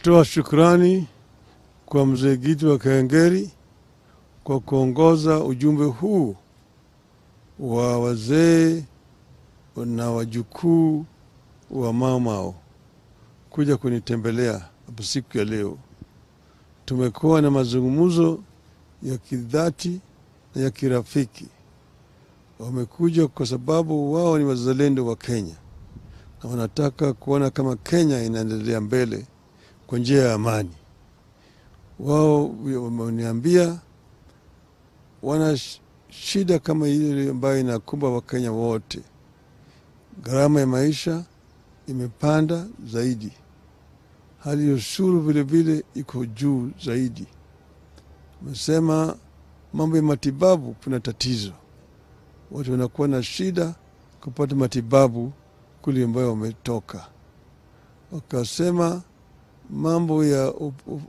Natoa shukrani kwa mzee Gitu wa Kaengeri kwa kuongoza ujumbe huu wa wazee na wajukuu wa Mau Mau kuja kunitembelea hapo siku ya leo. Tumekuwa na mazungumzo ya kidhati na ya kirafiki. Wamekuja kwa sababu wao ni wazalendo wa Kenya na wanataka kuona kama Kenya inaendelea mbele kwa njia ya amani. Wao wameniambia wana shida kama ile ambayo inakumba Wakenya wote. Gharama ya maisha imepanda zaidi. Hali ya ushuru vile vile iko juu zaidi. Wamesema mambo ya matibabu kuna tatizo. Watu wanakuwa na shida kupata matibabu kule ambayo wametoka. Wakasema mambo ya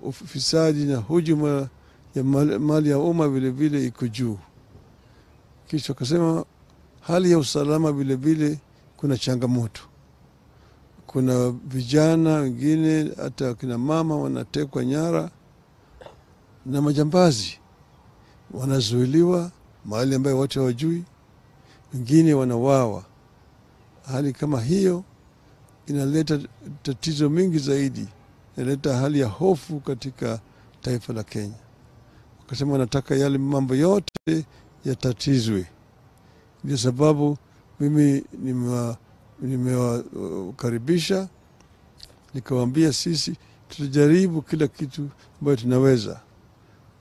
ufisadi na hujuma ya mali ya umma vile vile iko juu. Kisha wakasema hali ya usalama vile vile kuna changamoto. Kuna vijana wengine hata kina mama wanatekwa nyara na majambazi. Wanazuiliwa mahali ambayo watu hawajui, wengine wanawawa. Hali kama hiyo inaleta tatizo mingi zaidi, inaleta hali ya hofu katika taifa la Kenya. Wakasema wanataka yale mambo yote yatatizwe. Ndio sababu mimi nimewakaribisha, nikawaambia sisi tutajaribu kila kitu ambayo tunaweza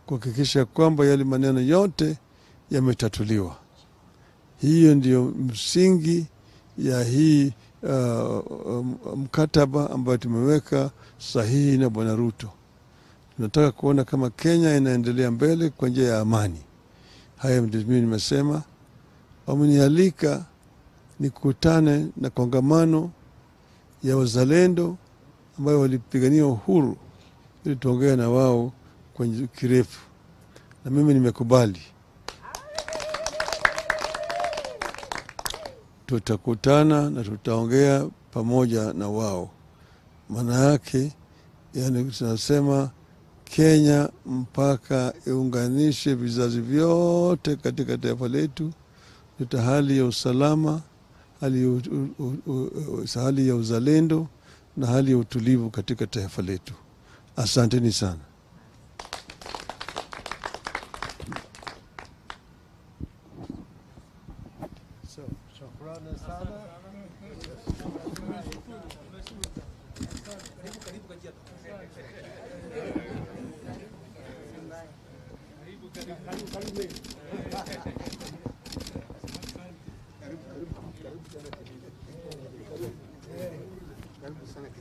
kuhakikisha kwamba yale maneno yote yametatuliwa. Hiyo ndio msingi ya hii mkataba ambayo tumeweka sahihi na Bwana Ruto. Tunataka kuona kama Kenya inaendelea mbele kwa njia ya amani. Haya ndio mimi nimesema. Wamenialika nikutane na kongamano ya wazalendo ambayo walipigania uhuru ili tuongee na wao kwa kirefu. Na mimi nimekubali. Tutakutana na tutaongea pamoja na wao. Maana yake yani tunasema Kenya mpaka iunganishe vizazi vyote katika taifa letu. Tuta hali ya usalama, hali ya uzalendo na hali ya utulivu katika taifa letu. Asanteni sana. Karibu sana.